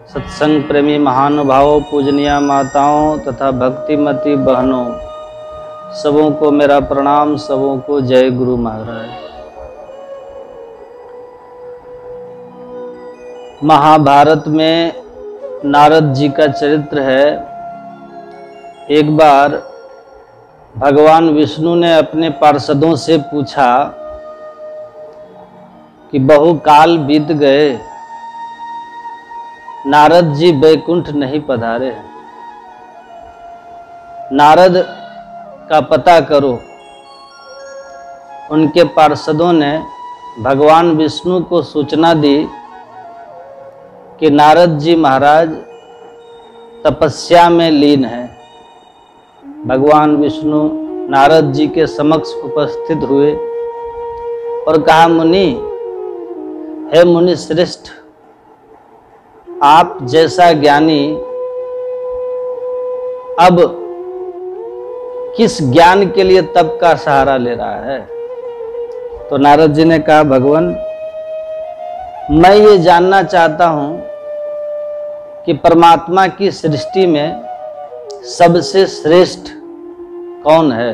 सत्संग प्रेमी महानुभावों, पूजनीय माताओं तथा भक्तिमती बहनों, सबों को मेरा प्रणाम, सबों को जय गुरु महाराज। महाभारत में नारद जी का चरित्र है। एक बार भगवान विष्णु ने अपने पार्षदों से पूछा कि बहुकाल बीत गए, नारद जी बैकुंठ नहीं पधारे हैं, नारद का पता करो। उनके पार्षदों ने भगवान विष्णु को सूचना दी कि नारद जी महाराज तपस्या में लीन हैं। भगवान विष्णु नारद जी के समक्ष उपस्थित हुए और कहा, मुनि, हे मुनि श्रेष्ठ, आप जैसा ज्ञानी अब किस ज्ञान के लिए तप का सहारा ले रहा है? तो नारद जी ने कहा, भगवान, मैं ये जानना चाहता हूं कि परमात्मा की सृष्टि में सबसे श्रेष्ठ कौन है?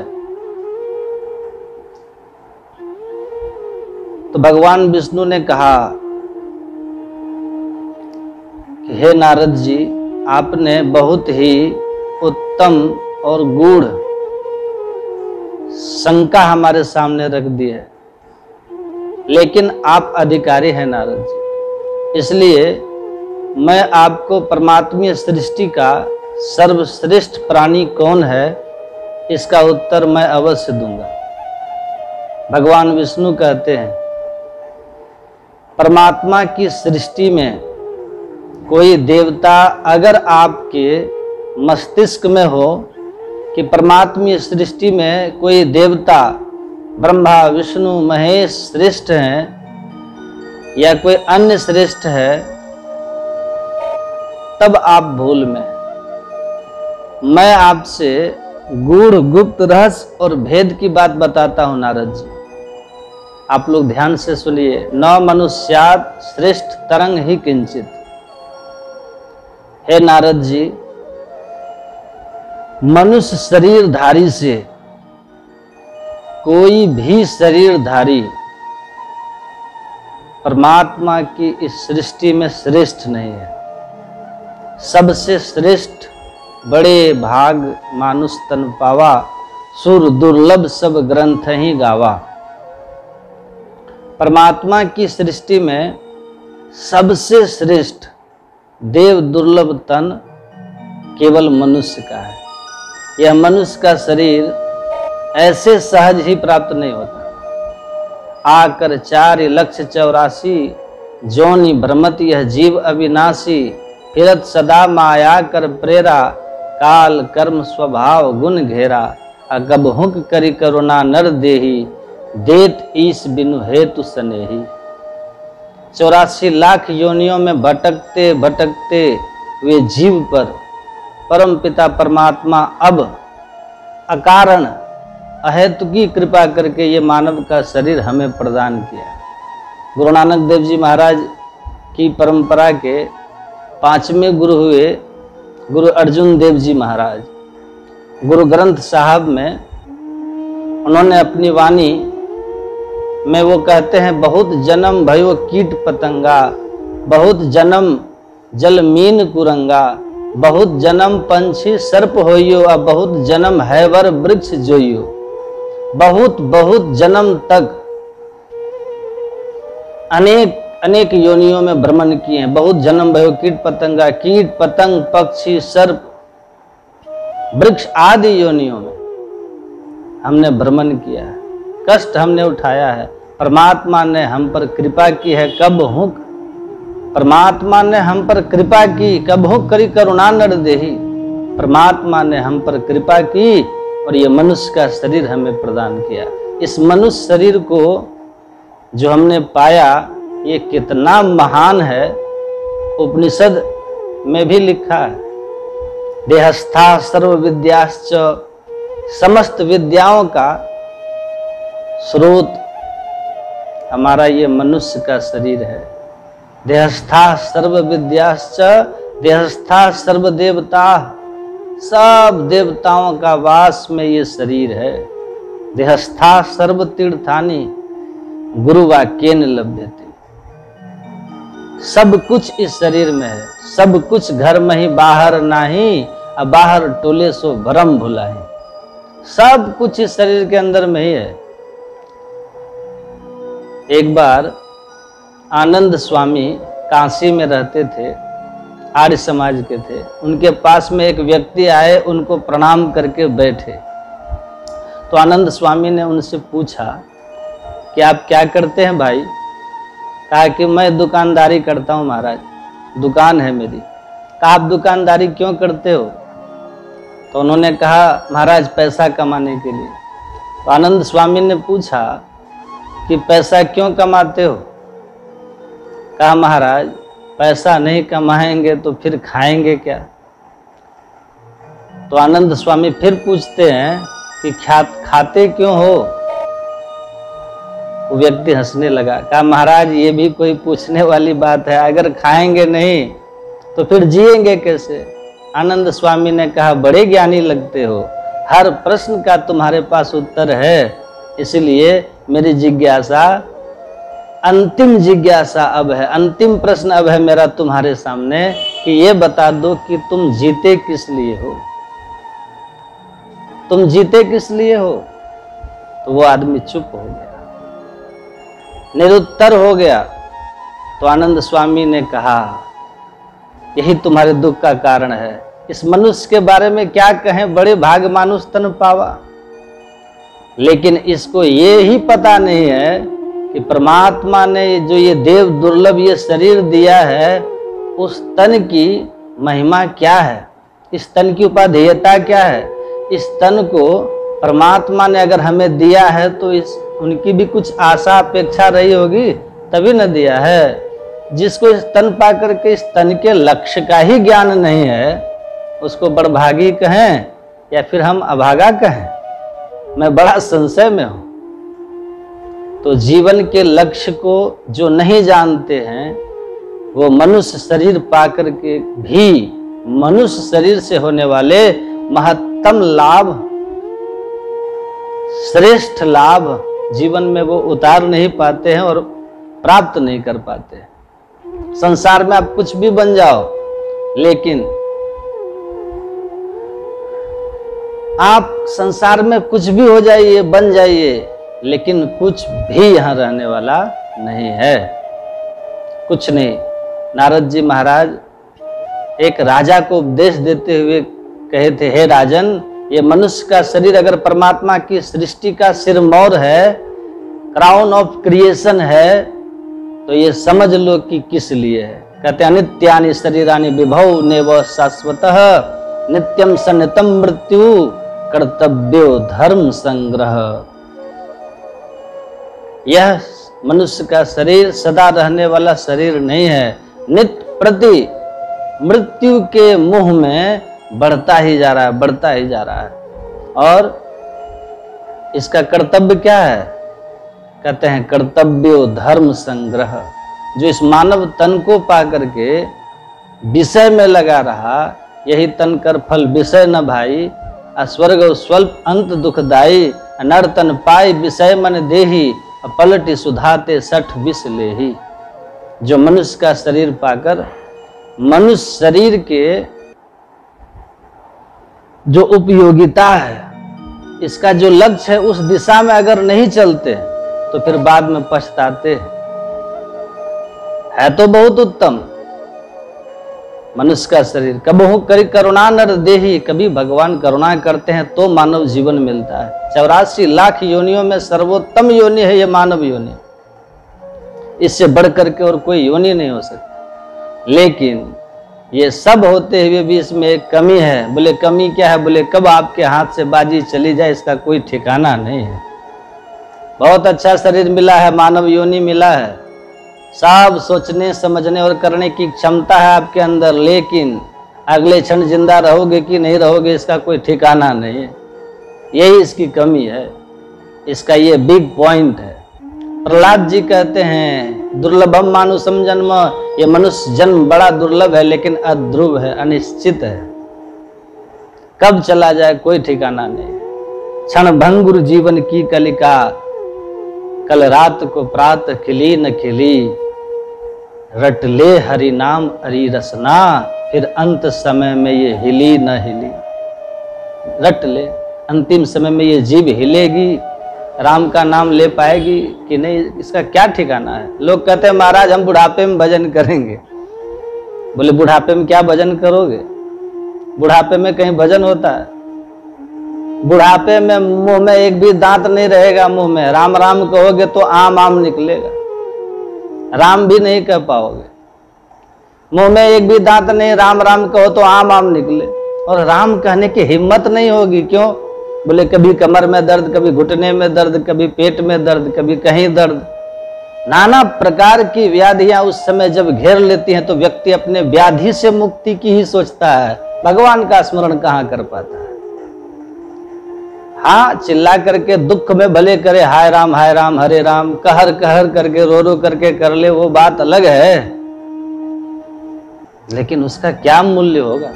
तो भगवान विष्णु ने कहा कि हे नारद जी, आपने बहुत ही उत्तम और गूढ़ शंका हमारे सामने रख दी है, लेकिन आप अधिकारी हैं नारद जी, इसलिए मैं आपको परमात्मीय सृष्टि का सर्वश्रेष्ठ प्राणी कौन है, इसका उत्तर मैं अवश्य दूंगा। भगवान विष्णु कहते हैं, परमात्मा की सृष्टि में कोई देवता अगर आपके मस्तिष्क में हो कि परमात्मीय सृष्टि में कोई देवता ब्रह्मा विष्णु महेश श्रेष्ठ हैं या कोई अन्य श्रेष्ठ है, तब आप भूल में। मैं आपसे गूढ़ गुप्त रहस्य और भेद की बात बताता हूं नारद जी, आप लोग ध्यान से सुनिए। न मनुष्यात् श्रेष्ठ तरंग ही किंचित। हे नारद जी, मनुष्य शरीरधारी से कोई भी शरीरधारी परमात्मा की इस सृष्टि में श्रेष्ठ नहीं है। सबसे श्रेष्ठ बड़े भाग मानुष तन पावा, सुर दुर्लभ सब ग्रंथ ही गावा। परमात्मा की सृष्टि में सबसे श्रेष्ठ देव दुर्लभ तन केवल मनुष्य का है। यह मनुष्य का शरीर ऐसे सहज ही प्राप्त नहीं होता। आकर 4,84,00,000 जोनि भ्रमत यह जीव अविनाशी, फिरत सदा माया कर प्रेरा, काल कर्म स्वभाव गुण घेरा, अगब हुक करी करुणा नर देही, देत ईश बिनु हेतु सनेही। 84 लाख योनियों में भटकते भटकते वे जीव पर परम पिता परमात्मा अब अकारण अहेतु की कृपा करके ये मानव का शरीर हमें प्रदान किया। गुरु नानक देव जी महाराज की परंपरा के 5वें गुरु हुए गुरु अर्जुन देव जी महाराज। गुरु ग्रंथ साहब में उन्होंने अपनी वाणी में वो कहते हैं, बहुत जन्म भयो कीट पतंगा, बहुत जन्म जल मीन कुरंगा, बहुत जन्म पंछी सर्प होइयो, अब बहुत जन्म हैवर वृक्ष जोइयो। बहुत बहुत जन्म तक अनेक अनेक योनियों में भ्रमण किए हैं। बहुत जन्म भयो कीट पतंगा, कीट पतंग पक्षी सर्प वृक्ष आदि योनियों में हमने भ्रमण किया है, कष्ट हमने उठाया है। परमात्मा ने हम पर कृपा की है, कब हुक, परमात्मा ने हम पर कृपा की, कब हुक करी करुणा नर देही। परमात्मा ने हम पर कृपा की और ये मनुष्य का शरीर हमें प्रदान किया। इस मनुष्य शरीर को जो हमने पाया, ये कितना महान है, उपनिषद में भी लिखा है। देहस्था सर्व विद्याश्च, समस्त विद्याओं का स्रोत हमारा ये मनुष्य का शरीर है। देहस्था सर्व विद्याश्च देहस्था सर्वदेवता, सब देवताओं का वास में ये शरीर है। देहस्था सर्व तीर्थानि गुरुवाक्येन लभ्यते। सब कुछ इस शरीर में है, सब कुछ घर में ही बाहर नाही, अब बाहर टोले सो भरम भुलाही। सब कुछ इस शरीर के अंदर में ही है। एक बार आनंद स्वामी काशी में रहते थे, आर्य समाज के थे। उनके पास में एक व्यक्ति आए, उनको प्रणाम करके बैठे। तो आनंद स्वामी ने उनसे पूछा कि आप क्या करते हैं भाई? कहा कि मैं दुकानदारी करता हूँ महाराज, दुकान है मेरी। कहा आप दुकानदारी क्यों करते हो? तो उन्होंने कहा महाराज पैसा कमाने के लिए। तो आनंद स्वामी ने पूछा कि पैसा क्यों कमाते हो? कहा महाराज पैसा नहीं कमाएंगे तो फिर खाएंगे क्या? तो आनंद स्वामी फिर पूछते हैं कि खाते क्यों हो? वो व्यक्ति हंसने लगा। कहा महाराज ये भी कोई पूछने वाली बात है, अगर खाएंगे नहीं तो फिर जिएंगे कैसे? आनंद स्वामी ने कहा बड़े ज्ञानी लगते हो, हर प्रश्न का तुम्हारे पास उत्तर है, इसलिए मेरी जिज्ञासा, अंतिम जिज्ञासा अब है, अंतिम प्रश्न अब है मेरा तुम्हारे सामने कि ये बता दो कि तुम जीते किस लिए हो? तुम जीते किस लिए हो? तो वो आदमी चुप हो गया, निरुत्तर हो गया। तो आनंद स्वामी ने कहा यही तुम्हारे दुख का कारण है। इस मनुष्य के बारे में क्या कहें, बड़े भाग मानुष तन पावा। लेकिन इसको ये ही पता नहीं है कि परमात्मा ने जो ये देव दुर्लभ ये शरीर दिया है, उस तन की महिमा क्या है, इस तन की उपाधेयता क्या है। इस तन को परमात्मा ने अगर हमें दिया है तो इस उनकी भी कुछ आशा अपेक्षा रही होगी, तभी न दिया है। जिसको इस तन पा करके इस तन के लक्ष्य का ही ज्ञान नहीं है, उसको बड़भागी कहें या फिर हम अभागा कहें, मैं बड़ा संशय में हूं। तो जीवन के लक्ष्य को जो नहीं जानते हैं, वो मनुष्य शरीर पा करके भी मनुष्य शरीर से होने वाले महत्तम लाभ, श्रेष्ठ लाभ जीवन में वो उतार नहीं पाते हैं और प्राप्त नहीं कर पाते हैं। संसार में आप कुछ भी बन जाओ, लेकिन आप संसार में कुछ भी हो जाइए, बन जाइए, लेकिन कुछ भी यहां रहने वाला नहीं है, कुछ नहीं। नारद जी महाराज एक राजा को उपदेश देते हुए कहे थे, हे राजन, ये मनुष्य का शरीर अगर परमात्मा की सृष्टि का सिरमौर है, क्राउन ऑफ क्रिएशन है, तो ये समझ लो कि किस लिए है। कहते हैं नित्यानि शरीरानि विभौ नेव शाश्वतः नित्यम सनितम मृत्यु कर्तव्यो धर्म संग्रह। यह मनुष्य का शरीर सदा रहने वाला शरीर नहीं है, नित्य प्रति मृत्यु के मुंह में बढ़ता ही जा रहा है, बढ़ता ही जा रहा है। और इसका कर्तव्य क्या है? कहते हैं कर्तव्यो धर्म संग्रह। जो इस मानव तन को पा करके विषय में लगा रहा, यही तन कर फल विषय न भाई, अस्वर्ग स्वल्प अंत दुखदाई, नर्तन पाई विषय मन देही, पलटी सुधाते सठ विष लेही। जो मनुष्य का शरीर पाकर मनुष्य शरीर के जो उपयोगिता है, इसका जो लक्ष्य है, उस दिशा में अगर नहीं चलते तो फिर बाद में पछताते है। तो बहुत उत्तम मनुष्य का शरीर, कबहू करी करुणा नर देही, कभी भगवान करुणा करते हैं तो मानव जीवन मिलता है। 84 लाख योनियों में सर्वोत्तम योनि है ये मानव योनि, इससे बढ़ करके और कोई योनि नहीं हो सकती। लेकिन ये सब होते हुए भी इसमें एक कमी है। बोले कमी क्या है? बोले कब आपके हाथ से बाजी चली जाए इसका कोई ठिकाना नहीं है। बहुत अच्छा शरीर मिला है, मानव योनि मिला है, सब सोचने समझने और करने की क्षमता है आपके अंदर, लेकिन अगले क्षण जिंदा रहोगे कि नहीं रहोगे इसका कोई ठिकाना नहीं है। यही इसकी कमी है, इसका ये बिग पॉइंट है। प्रहलाद जी कहते हैं दुर्लभम मानुषम जन्म ये मनुष्य जन्म बड़ा दुर्लभ है, लेकिन अध्रुव है, अनिश्चित है। कब चला जाए कोई ठिकाना नहीं। क्षण भंगुर जीवन की कलिका, कल रात को प्रातः खिली न खिली। रट ले हरि नाम हरि रसना, फिर अंत समय में ये हिली न हिली। रट ले, अंतिम समय में ये जीव हिलेगी, राम का नाम ले पाएगी कि नहीं, इसका क्या ठिकाना है। लोग कहते हैं महाराज हम बुढ़ापे में भजन करेंगे। बोले बुढ़ापे में क्या भजन करोगे? बुढ़ापे में कहीं भजन होता है? बुढ़ापे में मुंह में एक भी दांत नहीं रहेगा। मुंह में राम राम कहोगे तो आम आम निकलेगा, राम भी नहीं कह पाओगे। मुंह में एक भी दांत नहीं, राम राम कहो तो आम आम निकले, और राम कहने की हिम्मत नहीं होगी। क्यों? बोले कभी कमर में दर्द, कभी घुटने में दर्द, कभी पेट में दर्द, कभी कहीं दर्द। नाना प्रकार की व्याधियां उस समय जब घेर लेती हैं तो व्यक्ति अपने व्याधि से मुक्ति की ही सोचता है, भगवान का स्मरण कहां कर पाता है। हाँ, चिल्ला करके दुख में भले करे हाय राम हरे राम, कहर कहर करके रो रो करके कर ले, वो बात अलग है, लेकिन उसका क्या मूल्य होगा।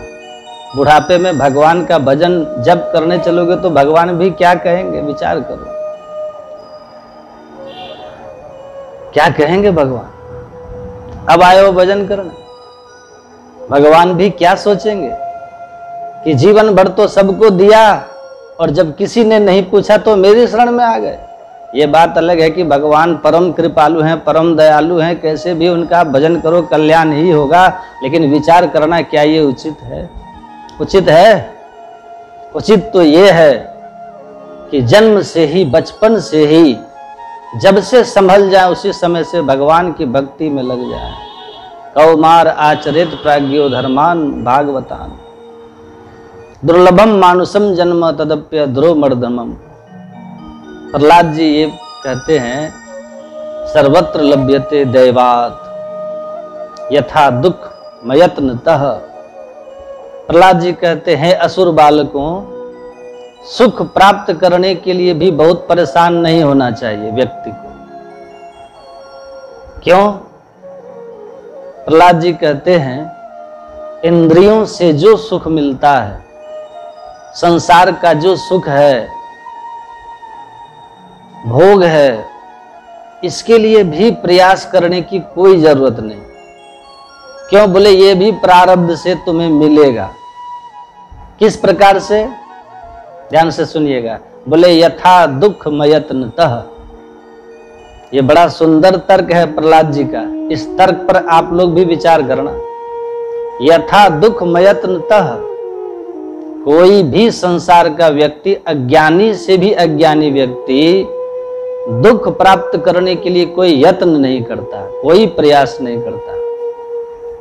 बुढ़ापे में भगवान का भजन जब करने चलोगे तो भगवान भी क्या कहेंगे, विचार करो। क्या कहेंगे भगवान? अब आए हो भजन करने, भगवान भी क्या सोचेंगे कि जीवन भर तो सबको दिया और जब किसी ने नहीं पूछा तो मेरी शरण में आ गए। ये बात अलग है कि भगवान परम कृपालु हैं, परम दयालु हैं, कैसे भी उनका भजन करो कल्याण ही होगा, लेकिन विचार करना क्या ये उचित है? उचित है? उचित तो ये है कि जन्म से ही, बचपन से ही, जब से संभल जाए उसी समय से भगवान की भक्ति में लग जाए। कौमार आचरित प्राज्ञो धर्मान भागवतान, दुर्लभम मानुषम जन्म तदप्य ध्रुवमर्दमम। प्रहलाद जी ये कहते हैं, सर्वत्र लभ्यते दैवात यथा दुख मयत्नतः। प्रहलाद जी कहते हैं असुर बालकों, सुख प्राप्त करने के लिए भी बहुत परेशान नहीं होना चाहिए व्यक्ति को। क्यों? प्रहलाद जी कहते हैं इंद्रियों से जो सुख मिलता है, संसार का जो सुख है, भोग है, इसके लिए भी प्रयास करने की कोई जरूरत नहीं। क्यों? बोले ये भी प्रारब्ध से तुम्हें मिलेगा। किस प्रकार से? ध्यान से सुनिएगा। बोले यथा दुख मयत्नतः। ये बड़ा सुंदर तर्क है प्रहलाद जी का, इस तर्क पर आप लोग भी विचार करना। यथा दुख मयत्नतः, कोई भी संसार का व्यक्ति, अज्ञानी से भी अज्ञानी व्यक्ति, दुख प्राप्त करने के लिए कोई यत्न नहीं करता, कोई प्रयास नहीं करता।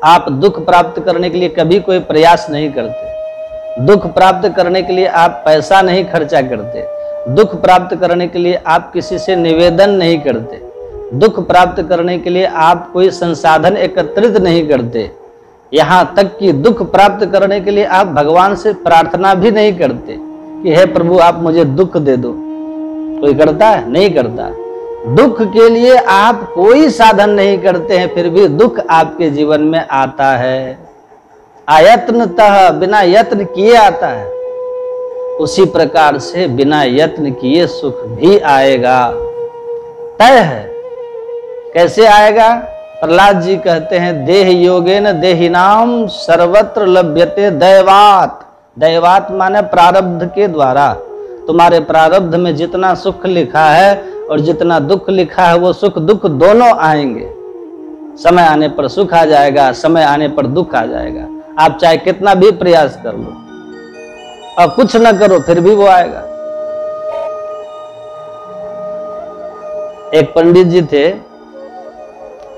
आप दुख प्राप्त करने के लिए कभी कोई प्रयास नहीं करते। दुख प्राप्त करने के लिए आप पैसा नहीं खर्चा करते। दुख प्राप्त करने के लिए आप किसी से निवेदन नहीं करते। दुख प्राप्त करने के लिए आप कोई संसाधन एकत्रित नहीं करते। यहाँ तक कि दुख प्राप्त करने के लिए आप भगवान से प्रार्थना भी नहीं करते कि हे प्रभु आप मुझे दुख दे दो। कोई करता है? नहीं करता। दुख के लिए आप कोई साधन नहीं करते हैं, फिर भी दुख आपके जीवन में आता है। आयत्नतः, बिना यत्न किए आता है। उसी प्रकार से बिना यत्न किए सुख भी आएगा, तय है। कैसे आएगा? प्रहलाद जी कहते हैं देह योगेन देहिनाम सर्वत्र लभ्यते दैवात। दैवात माने प्रारब्ध के द्वारा। तुम्हारे प्रारब्ध में जितना सुख लिखा है और जितना दुख लिखा है, वो सुख दुख दोनों आएंगे। समय आने पर सुख आ जाएगा, समय आने पर दुख आ जाएगा। आप चाहे कितना भी प्रयास कर लो और कुछ न करो, फिर भी वो आएगा। एक पंडित जी थे,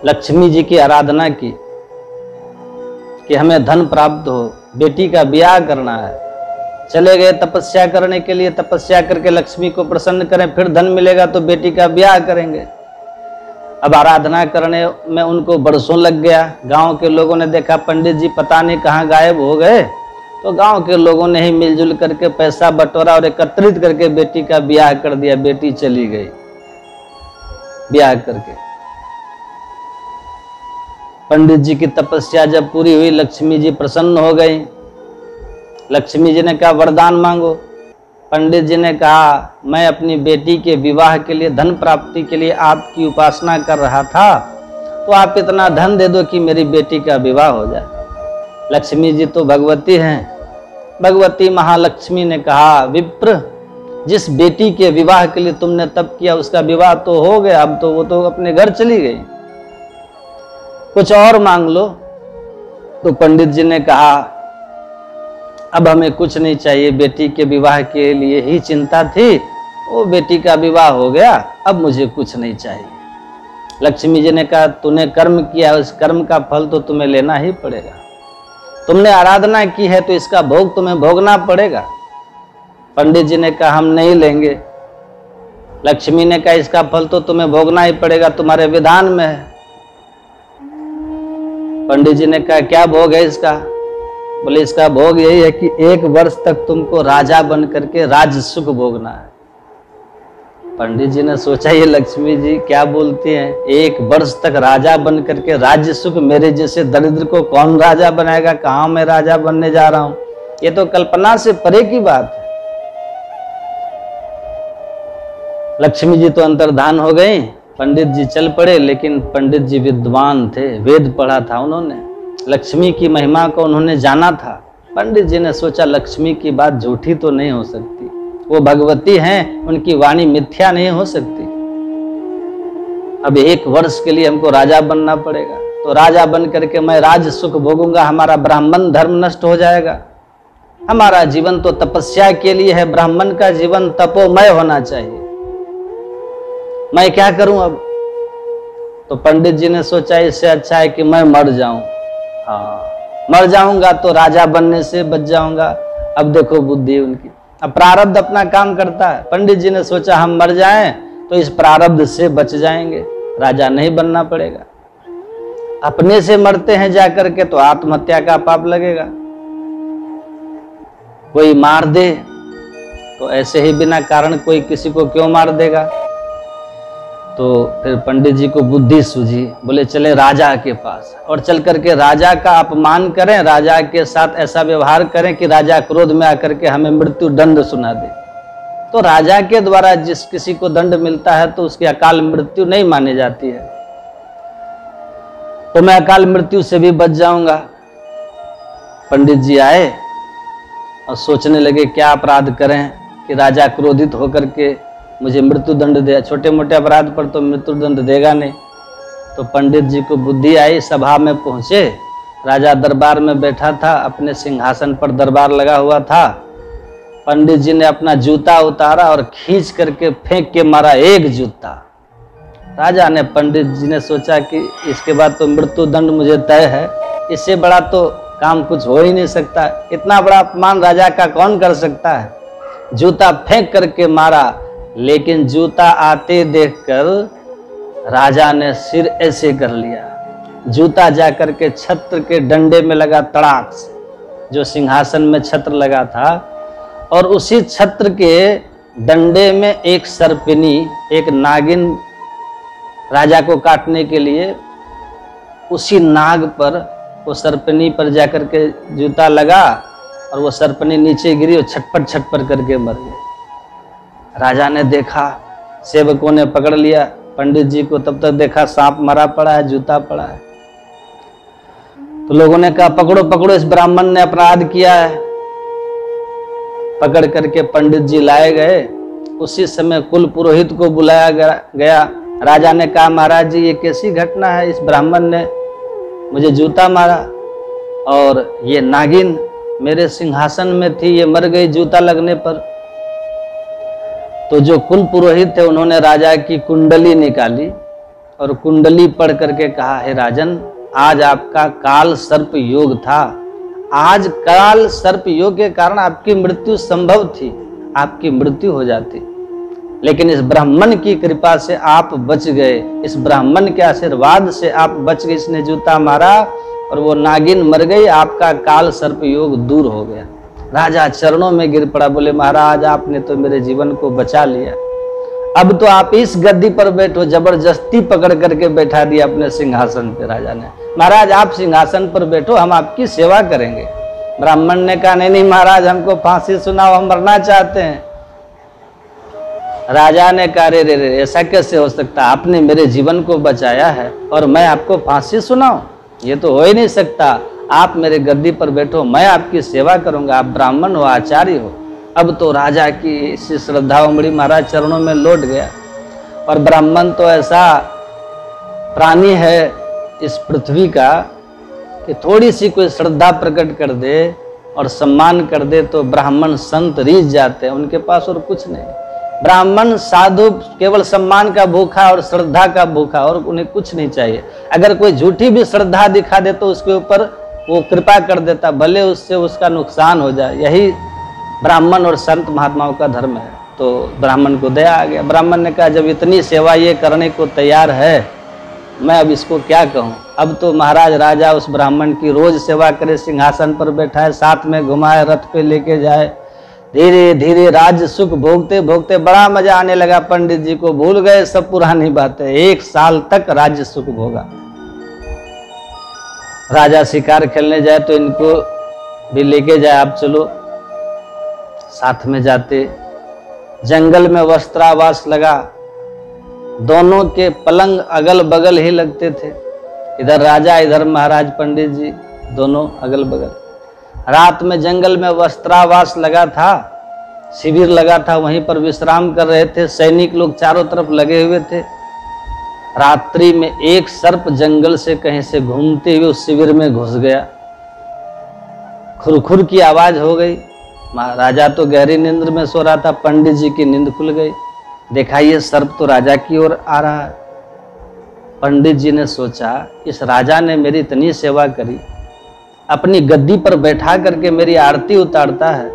लक्ष्मी जी की आराधना की कि हमें धन प्राप्त हो, बेटी का ब्याह करना है। चले गए तपस्या करने के लिए, तपस्या करके लक्ष्मी को प्रसन्न करें, फिर धन मिलेगा तो बेटी का ब्याह करेंगे। अब आराधना करने में उनको बरसों लग गया। गांव के लोगों ने देखा पंडित जी पता नहीं कहाँ गायब हो गए, तो गांव के लोगों ने ही मिलजुल करके पैसा बटोरा और एकत्रित करके बेटी का ब्याह कर दिया। बेटी चली गई ब्याह करके। पंडित जी की तपस्या जब पूरी हुई, लक्ष्मी जी प्रसन्न हो गई। लक्ष्मी जी ने कहा वरदान मांगो। पंडित जी ने कहा मैं अपनी बेटी के विवाह के लिए, धन प्राप्ति के लिए आपकी उपासना कर रहा था, तो आप इतना धन दे दो कि मेरी बेटी का विवाह हो जाए। लक्ष्मी जी तो भगवती हैं। भगवती महालक्ष्मी ने कहा विप्र, जिस बेटी के विवाह के लिए तुमने तप किया उसका विवाह तो हो गया, अब तो वो तो अपने घर चली गई, कुछ और मांग लो। तो पंडित जी ने कहा अब हमें कुछ नहीं चाहिए, बेटी के विवाह के लिए ही चिंता थी, वो बेटी का विवाह हो गया, अब मुझे कुछ नहीं चाहिए। लक्ष्मी जी ने कहा तूने कर्म किया, उस कर्म का फल तो तुम्हें लेना ही पड़ेगा। तुमने आराधना की है तो इसका भोग तुम्हें भोगना पड़ेगा। पंडित जी ने कहा हम नहीं लेंगे। लक्ष्मी ने कहा इसका फल तो तुम्हें भोगना ही पड़ेगा, तुम्हारे विधान में है। पंडित जी ने कहा क्या भोग है इसका? बोले इसका भोग यही है कि 1 वर्ष तक तुमको राजा बन करके राज सुख भोगना है। पंडित जी ने सोचा ये लक्ष्मी जी क्या बोलती हैं, 1 वर्ष तक राजा बन करके राज्य सुख, मेरे जैसे दरिद्र को कौन राजा बनाएगा, कहां मैं राजा बनने जा रहा हूं, ये तो कल्पना से परे की बात है। लक्ष्मी जी तो अंतर्धान हो गई, पंडित जी चल पड़े। लेकिन पंडित जी विद्वान थे, वेद पढ़ा था उन्होंने, लक्ष्मी की महिमा को उन्होंने जाना था। पंडित जी ने सोचा लक्ष्मी की बात झूठी तो नहीं हो सकती, वो भगवती हैं, उनकी वाणी मिथ्या नहीं हो सकती। अब 1 वर्ष के लिए हमको राजा बनना पड़ेगा, तो राजा बन करके मैं राज सुख भोगूंगा, हमारा ब्राह्मण धर्म नष्ट हो जाएगा। हमारा जीवन तो तपस्या के लिए है, ब्राह्मण का जीवन तपोमय होना चाहिए, मैं क्या करूं अब? तो पंडित जी ने सोचा इससे अच्छा है कि मैं मर जाऊं। हाँ, मर जाऊंगा तो राजा बनने से बच जाऊंगा। अब देखो बुद्धि उनकी, अब प्रारब्ध अपना काम करता है। पंडित जी ने सोचा हम मर जाएं तो इस प्रारब्ध से बच जाएंगे, राजा नहीं बनना पड़ेगा। अपने से मरते हैं जाकर के तो आत्महत्या का पाप लगेगा। कोई मार दे तो ऐसे ही बिना कारण कोई किसी को क्यों मार देगा? तो फिर पंडित जी को बुद्धि सूझी, बोले चले राजा के पास और चल करके राजा का अपमान करें, राजा के साथ ऐसा व्यवहार करें कि राजा क्रोध में आकर के हमें मृत्यु दंड सुना दे। तो राजा के द्वारा जिस किसी को दंड मिलता है तो उसकी अकाल मृत्यु नहीं मानी जाती है, तो मैं अकाल मृत्यु से भी बच जाऊंगा। पंडित जी आए और सोचने लगे क्या अपराध करें कि राजा क्रोधित होकर के मुझे मृत्यु दंड दे। छोटे मोटे अपराध पर तो मृत्यु दंड देगा नहीं। तो पंडित जी को बुद्धि आई, सभा में पहुंचे, राजा दरबार में बैठा था, अपने सिंहासन पर दरबार लगा हुआ था। पंडित जी ने अपना जूता उतारा और खींच करके फेंक के मारा एक जूता। राजा ने, पंडित जी ने सोचा कि इसके बाद तो मृत्यु दंड मुझे तय है, इससे बड़ा तो काम कुछ हो ही नहीं सकता, इतना बड़ा अपमान राजा का कौन कर सकता है। जूता फेंक करके मारा, लेकिन जूता आते देखकर राजा ने सिर ऐसे कर लिया। जूता जाकर के छत्र के डंडे में लगा तड़ाक से, जो सिंहासन में छत्र लगा था, और उसी छत्र के डंडे में एक सर्पिनी, एक नागिन राजा को काटने के लिए उसी नाग पर, वो सर्पिनी पर जाकर के जूता लगा और वो सर्पिनी नीचे गिरी और छटपट छटपट करके मर गई। राजा ने देखा, सेवकों ने पकड़ लिया पंडित जी को, तब तक देखा सांप मरा पड़ा है, जूता पड़ा है। तो लोगों ने कहा पकड़ो पकड़ो, इस ब्राह्मण ने अपराध किया है। पकड़ करके पंडित जी लाए गए। उसी समय कुल पुरोहित को बुलाया गया। राजा ने कहा महाराज जी ये कैसी घटना है, इस ब्राह्मण ने मुझे जूता मारा और ये नागिन मेरे सिंहासन में थी, ये मर गई जूता लगने पर। तो जो कुल पुरोहित थे उन्होंने राजा की कुंडली निकाली और कुंडली पढ़ करके कहा, हे राजन, आज आपका काल सर्प योग था, आज काल सर्प योग के कारण आपकी मृत्यु संभव थी, आपकी मृत्यु हो जाती, लेकिन इस ब्राह्मण की कृपा से आप बच गए, इस ब्राह्मण के आशीर्वाद से आप बच गए। इसने जूता मारा और वो नागिन मर गई, आपका काल सर्प योग दूर हो गया। राजा चरणों में गिर पड़ा, बोले महाराज आपने तो मेरे जीवन को बचा लिया, अब तो आप इस गद्दी पर बैठो। जबरदस्ती पकड़ करके बैठा दिया अपने सिंहासन पे राजा ने। महाराज आप सिंहासन पर बैठो, हम आपकी सेवा करेंगे। ब्राह्मण ने कहा नहीं नहीं महाराज, हमको फांसी सुनाओ, हम मरना चाहते हैं। राजा ने कहा रे रे रे, ऐसा कैसे हो सकता, आपने मेरे जीवन को बचाया है और मैं आपको फांसी सुनाऊं, ये तो हो ही नहीं सकता। आप मेरे गद्दी पर बैठो, मैं आपकी सेवा करूंगा, आप ब्राह्मण हो, आचार्य हो। अब तो राजा की इसी श्रद्धा उमड़ी महाराज चरणों में लौट गया। और ब्राह्मण तो ऐसा प्राणी है इस पृथ्वी का कि थोड़ी सी कोई श्रद्धा प्रकट कर दे और सम्मान कर दे तो ब्राह्मण संत रीझ जाते हैं, उनके पास और कुछ नहीं। ब्राह्मण साधु केवल सम्मान का भूखा और श्रद्धा का भूखा, और उन्हें कुछ नहीं चाहिए। अगर कोई झूठी भी श्रद्धा दिखा दे तो उसके ऊपर वो कृपा कर देता, भले उससे उसका नुकसान हो जाए। यही ब्राह्मण और संत महात्माओं का धर्म है। तो ब्राह्मण को दया आ गया। ब्राह्मण ने कहा जब इतनी सेवा ये करने को तैयार है, मैं अब इसको क्या कहूँ। अब तो महाराज राजा उस ब्राह्मण की रोज सेवा करे, सिंहासन पर बैठा है, साथ में घुमाए, रथ पे लेके जाए। धीरे धीरे राज्य सुख भोगते भोगते बड़ा मजा आने लगा। पंडित जी को भूल गए सब पुरानी बातें। 1 साल तक राज्य सुख भोगा। राजा शिकार खेलने जाए तो इनको भी लेके जाए, आप चलो। साथ में जाते, जंगल में वस्त्रावास लगा, दोनों के पलंग अगल बगल ही लगते थे। इधर राजा इधर महाराज पंडित जी, दोनों अगल बगल। रात में जंगल में वस्त्रावास लगा था, शिविर लगा था, वहीं पर विश्राम कर रहे थे। सैनिक लोग चारों तरफ लगे हुए थे। रात्रि में एक सर्प जंगल से कहीं से घूमते हुए उस शिविर में घुस गया। खुरखुर की आवाज हो गई। राजा तो गहरी नींद में सो रहा था, पंडित जी की नींद खुल गई। देखा ये सर्प तो राजा की ओर आ रहा है। पंडित जी ने सोचा इस राजा ने मेरी इतनी सेवा करी, अपनी गद्दी पर बैठा करके मेरी आरती उतारता है,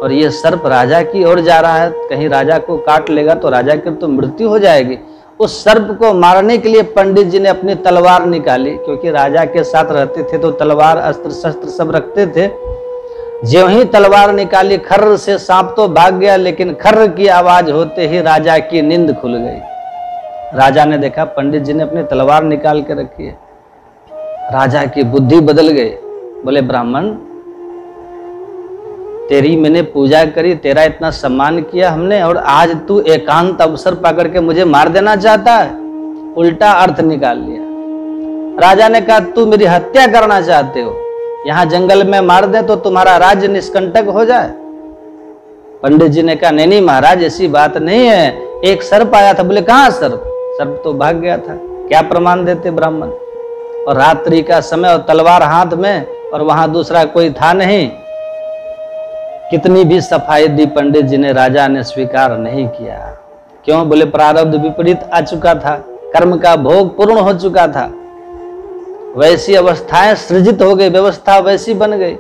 और ये सर्प राजा की ओर जा रहा है, कहीं राजा को काट लेगा तो राजा की तो मृत्यु हो जाएगी। उस सर्प को मारने के लिए पंडित जी ने अपनी तलवार निकाली, क्योंकि राजा के साथ रहते थे तो तलवार अस्त्र शस्त्र सब रखते थे। ज्यों ही तलवार निकाली, खर्र से सांप तो भाग गया, लेकिन खर्र की आवाज होते ही राजा की नींद खुल गई। राजा ने देखा पंडित जी ने अपनी तलवार निकाल के रखी है। राजा की बुद्धि बदल गई। बोले ब्राह्मण, तेरी मैंने पूजा करी, तेरा इतना सम्मान किया हमने, और आज तू एकांत अवसर पकड़ के मुझे मार देना चाहता है। उल्टा अर्थ निकाल लिया। राजा ने कहा तू मेरी हत्या करना चाहते हो, यहां जंगल में मार दे तो तुम्हारा राज्य निष्कंटक हो जाए। पंडित जी ने कहा नहीं नहीं महाराज, ऐसी बात नहीं है, एक सर्प आया था। बोले कहाँ सर्प? सर्प तो भाग गया था। क्या प्रमाण देते ब्राह्मण? और रात्रि का समय और तलवार हाथ में, और वहां दूसरा कोई था नहीं। कितनी भी सफाई दी पंडित जी ने, राजा ने स्वीकार नहीं किया। क्यों? बोले प्रारब्ध विपरीत आ चुका था, कर्म का भोग पूर्ण हो चुका था, वैसी अवस्थाएं सृजित हो गई, व्यवस्था वैसी बन गई।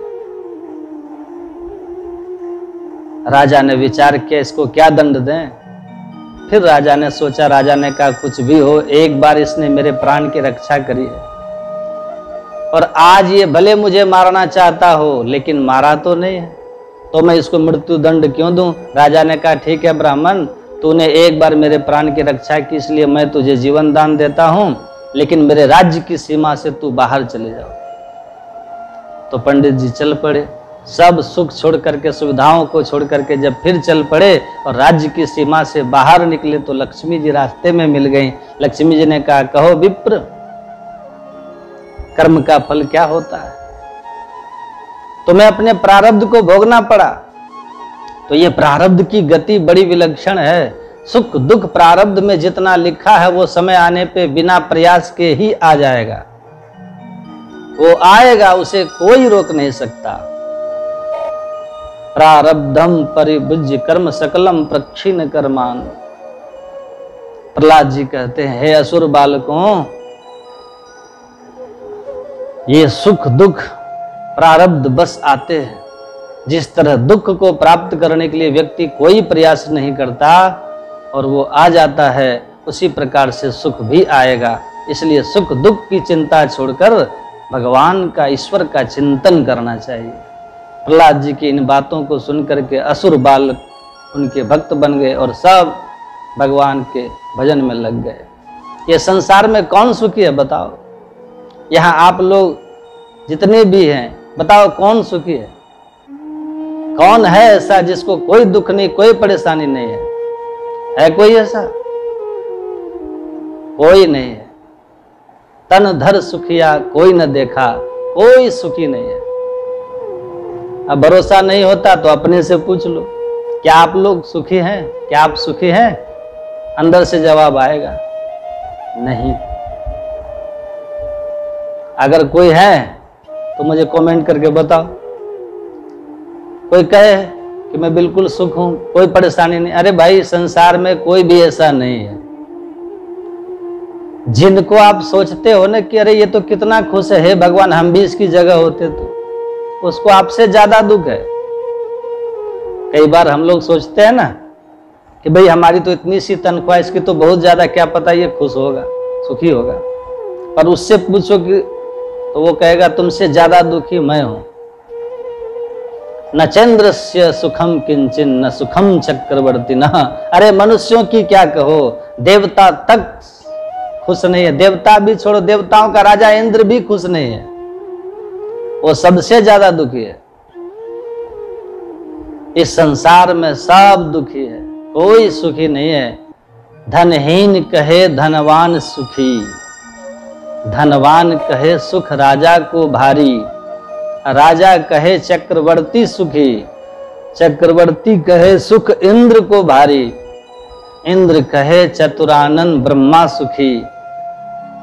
राजा ने विचार किया इसको क्या दंड दें। फिर राजा ने सोचा, राजा ने कहा कुछ भी हो, एक बार इसने मेरे प्राण की रक्षा करी है, और आज ये भले मुझे मारना चाहता हो लेकिन मारा तो नहीं है, तो मैं इसको मृत्यु दंड क्यों दूं। राजा ने कहा ठीक है ब्राह्मण, तूने एक बार मेरे प्राण की रक्षा की, इसलिए मैं तुझे जीवन दान देता हूं, लेकिन मेरे राज्य की सीमा से तू बाहर चले जाओ। तो पंडित जी चल पड़े, सब सुख छोड़ करके, सुविधाओं को छोड़ करके जब फिर चल पड़े और राज्य की सीमा से बाहर निकले तो लक्ष्मी जी रास्ते में मिल गई। लक्ष्मी जी ने कहा कहो विप्र, कर्म का फल क्या होता है? तुम्हें अपने प्रारब्ध को भोगना पड़ा। तो ये प्रारब्ध की गति बड़ी विलक्षण है। सुख दुख प्रारब्ध में जितना लिखा है वो समय आने पे बिना प्रयास के ही आ जाएगा। वो आएगा, उसे कोई रोक नहीं सकता। प्रारब्धम परिभुज्य कर्म सकलम प्रक्षिण कर्मान। प्रहलाद जी कहते हैं हे असुर बालकों, ये सुख दुख प्रारब्ध बस आते हैं। जिस तरह दुख को प्राप्त करने के लिए व्यक्ति कोई प्रयास नहीं करता और वो आ जाता है, उसी प्रकार से सुख भी आएगा। इसलिए सुख दुख की चिंता छोड़कर भगवान का, ईश्वर का चिंतन करना चाहिए। प्रहलाद जी की इन बातों को सुनकर के असुर बालक उनके भक्त बन गए और सब भगवान के भजन में लग गए। ये संसार में कौन सुखी है बताओ? यहाँ आप लोग जितने भी हैं, बताओ कौन सुखी है? कौन है ऐसा जिसको कोई दुख नहीं, कोई परेशानी नहीं है? है कोई ऐसा? कोई नहीं है। तन धर सुखिया कोई न देखा, कोई सुखी नहीं है। अब भरोसा नहीं होता तो अपने से पूछ लो, क्या आप लोग सुखी हैं? क्या आप सुखी हैं? अंदर से जवाब आएगा नहीं। अगर कोई है तो मुझे कमेंट करके बताओ। कोई कहे कि मैं बिल्कुल सुख हूं, कोई परेशानी नहीं। अरे भाई, संसार में कोई भी ऐसा नहीं है। जिनको आप सोचते हो ना कि अरे ये तो कितना खुश है, हे भगवान हम भी इसकी जगह होते तो, उसको आपसे ज्यादा दुख है। कई बार हम लोग सोचते हैं ना कि भाई हमारी तो इतनी सी तनख्वाह, इसकी तो बहुत ज्यादा, क्या पता ये खुश होगा, सुखी होगा। पर उससे पूछो कि, तो वो कहेगा तुमसे ज्यादा दुखी मैं हूं। न चंद्रस्य सुखम किंचिन न सुखम चक्रवर्ती न। अरे मनुष्यों की क्या कहो, देवता तक खुश नहीं है। देवता भी छोड़ो, देवताओं का राजा इंद्र भी खुश नहीं है, वो सबसे ज्यादा दुखी है। इस संसार में सब दुखी है, कोई सुखी नहीं है। धनहीन कहे धनवान सुखी, धनवान कहे सुख राजा को भारी। राजा कहे चक्रवर्ती सुखी, चक्रवर्ती कहे सुख इंद्र को भारी। इंद्र कहे चतुरानन ब्रह्मा सुखी,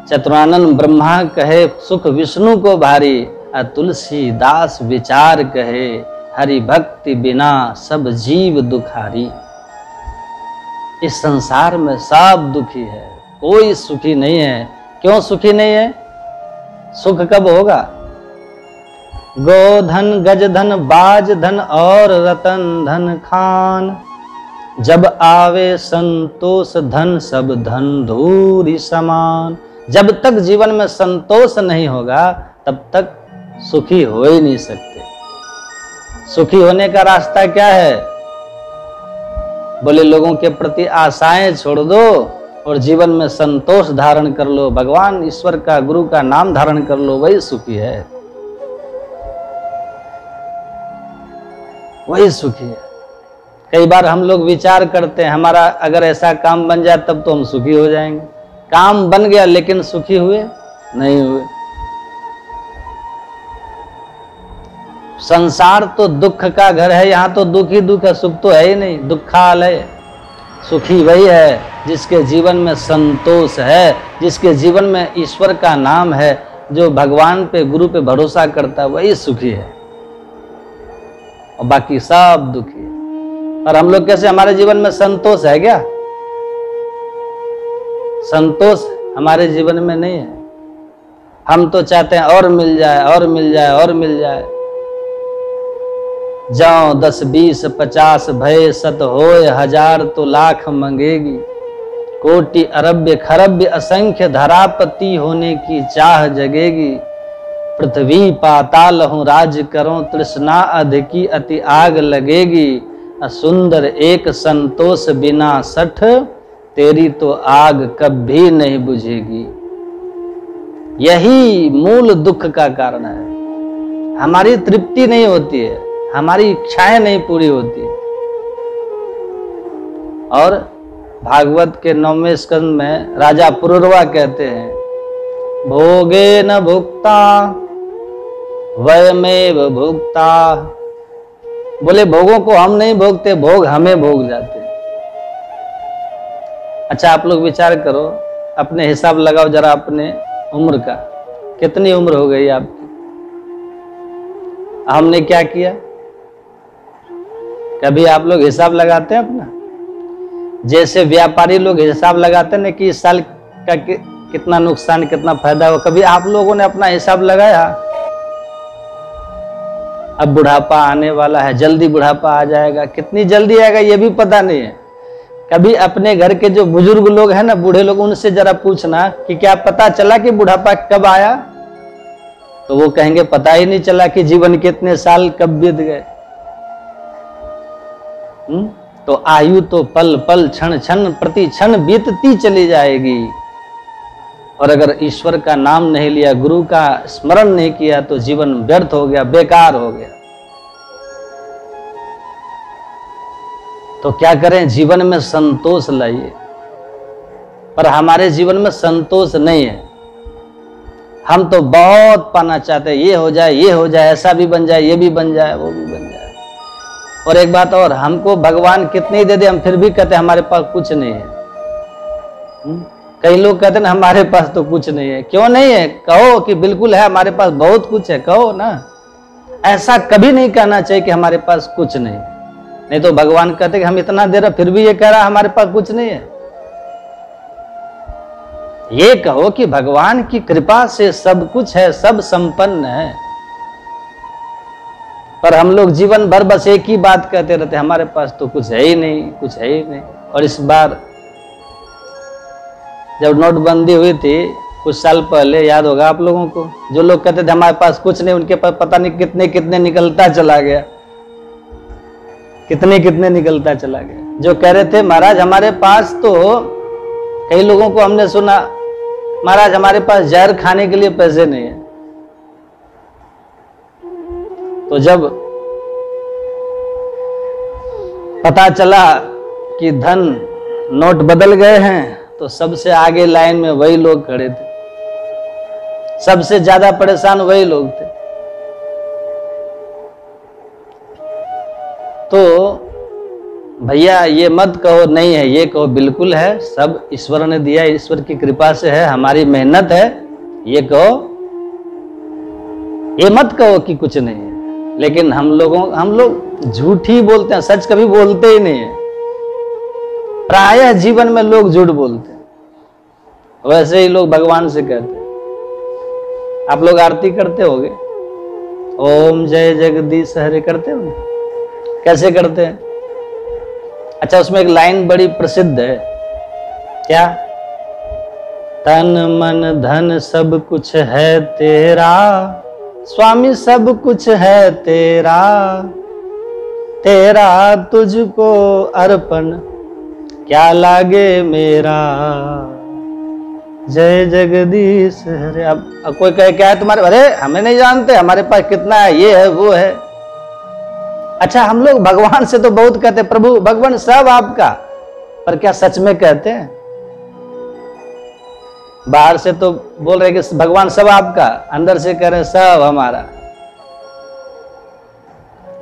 चतुरानन ब्रह्मा कहे सुख विष्णु को भारी। और तुलसीदास विचार कहे हरि भक्ति बिना सब जीव दुखारी। इस संसार में सब दुखी है, कोई सुखी नहीं है। क्यों सुखी नहीं है? सुख कब होगा? गोधन गजधन बाजधन और रतन धन खान, जब आवे संतोष धन सब धन धूरी समान। जब तक जीवन में संतोष नहीं होगा तब तक सुखी हो ही नहीं सकते। सुखी होने का रास्ता क्या है? बोले लोगों के प्रति आशाएं छोड़ दो और जीवन में संतोष धारण कर लो, भगवान ईश्वर का गुरु का नाम धारण कर लो, वही सुखी है, वही सुखी है। कई बार हम लोग विचार करते हैं हमारा अगर ऐसा काम बन जाए तब तो हम सुखी हो जाएंगे। काम बन गया लेकिन सुखी हुए नहीं हुए। संसार तो दुख का घर है, यहाँ तो दुख ही दुख है, सुख तो है ही नहीं। दुखालय। सुखी वही है जिसके जीवन में संतोष है, जिसके जीवन में ईश्वर का नाम है, जो भगवान पे गुरु पे भरोसा करता है, वही सुखी है। और बाकी सब दुखी है। और हम लोग कैसे, हमारे जीवन में संतोष है क्या? संतोष हमारे जीवन में नहीं है। हम तो चाहते हैं और मिल जाए और मिल जाए और मिल जाए। जाओ 10 20 50 भय सत होय हजार तो लाख मंगेगी। कोटि अरब्य खरब्य असंख्य धरापति होने की चाह जगेगी। पृथ्वी पाताल हूँ राज करो तृष्णा अधिकी अति आग लगेगी। सुंदर एक संतोष बिना सठ तेरी तो आग कभी नहीं बुझेगी। यही मूल दुख का कारण है। हमारी तृप्ति नहीं होती है, हमारी इच्छाएं नहीं पूरी होती। और भागवत के 9वें स्कंद में राजा पुरुरवा कहते हैं, भोगे न भुक्ता वयमेव भुक्ता। बोले भोगों को हम नहीं भोगते, भोग हमें भोग जाते हैं। अच्छा आप लोग विचार करो, अपने हिसाब लगाओ जरा अपने उम्र का, कितनी उम्र हो गई आपकी? हमने क्या किया? कभी आप लोग हिसाब लगाते हैं अपना? जैसे व्यापारी लोग हिसाब लगाते हैं ना कि इस साल का कितना नुकसान कितना फायदा हो, कभी आप लोगों ने अपना हिसाब लगाया? अब बुढ़ापा आने वाला है, जल्दी बुढ़ापा आ जाएगा, कितनी जल्दी आएगा ये भी पता नहीं है। कभी अपने घर के जो बुजुर्ग लोग हैं ना, बूढ़े लोग, उनसे जरा पूछना कि क्या पता चला कि बुढ़ापा कब आया? तो वो कहेंगे पता ही नहीं चला कि जीवन के इतने साल कब बीत गए। तो आयु तो पल पल क्षण क्षण प्रति क्षण बीतती चली जाएगी। और अगर ईश्वर का नाम नहीं लिया, गुरु का स्मरण नहीं किया, तो जीवन व्यर्थ हो गया, बेकार हो गया। तो क्या करें? जीवन में संतोष लाइए। पर हमारे जीवन में संतोष नहीं है। हम तो बहुत पाना चाहते हैं, ये हो जाए, ये हो जाए, ऐसा भी बन जाए, ये भी बन जाए, वो भी बन जाए। और एक बात और, हमको भगवान कितनी दे दे, हम फिर भी कहते हैं हमारे पास कुछ नहीं है। कई लोग कहते हैं ना हमारे पास तो कुछ नहीं है। क्यों नहीं है? कहो कि बिल्कुल है, हमारे पास बहुत कुछ है, कहो ना। ऐसा कभी नहीं कहना चाहिए कि हमारे पास कुछ नहीं। नहीं तो भगवान कहते कि हम इतना दे रहे, फिर भी ये कह रहा हमारे पास कुछ नहीं है। ये कहो कि भगवान की कृपा से सब कुछ है, सब संपन्न है। पर हम लोग जीवन भर बस एक ही बात कहते रहते, हमारे पास तो कुछ है ही नहीं, कुछ है ही नहीं। और इस बार जब नोटबंदी हुई थी कुछ साल पहले, याद होगा आप लोगों को, जो लोग कहते थे हमारे पास कुछ नहीं, उनके पास पता नहीं कितने कितने निकलता चला गया, कितने कितने निकलता चला गया। जो कह रहे थे महाराज हमारे पास तो, कई लोगों को हमने सुना, महाराज हमारे पास जहर खाने के लिए पैसे नहीं है। तो जब पता चला कि धन नोट बदल गए हैं, तो सबसे आगे लाइन में वही लोग खड़े थे, सबसे ज्यादा परेशान वही लोग थे। तो भैया ये मत कहो नहीं है, ये कहो बिल्कुल है, सब ईश्वर ने दिया, ईश्वर की कृपा से है, हमारी मेहनत है, ये कहो। ये मत कहो कि कुछ नहीं है। लेकिन हम लोग झूठ ही बोलते हैं, सच कभी बोलते ही नहीं है। प्रायः जीवन में लोग झूठ बोलते हैं। वैसे ही लोग भगवान से कहते हैं। आप लोग आरती करते होगे, ओम जय जगदीश हरे करते होंगे, कैसे करते हैं? अच्छा, उसमें एक लाइन बड़ी प्रसिद्ध है, क्या? तन मन धन सब कुछ है तेरा, स्वामी सब कुछ है तेरा, तेरा तुझको अर्पण क्या लागे मेरा, जय जगदीश हरे। अब कोई कहे क्या है तुम्हारे, अरे हमें नहीं जानते, हमारे पास कितना है, ये है वो है। अच्छा, हम लोग भगवान से तो बहुत कहते हैं, प्रभु भगवान सब आपका, पर क्या सच में कहते हैं? बाहर से तो बोल रहे कि भगवान सब आपका, अंदर से कह रहे सब हमारा।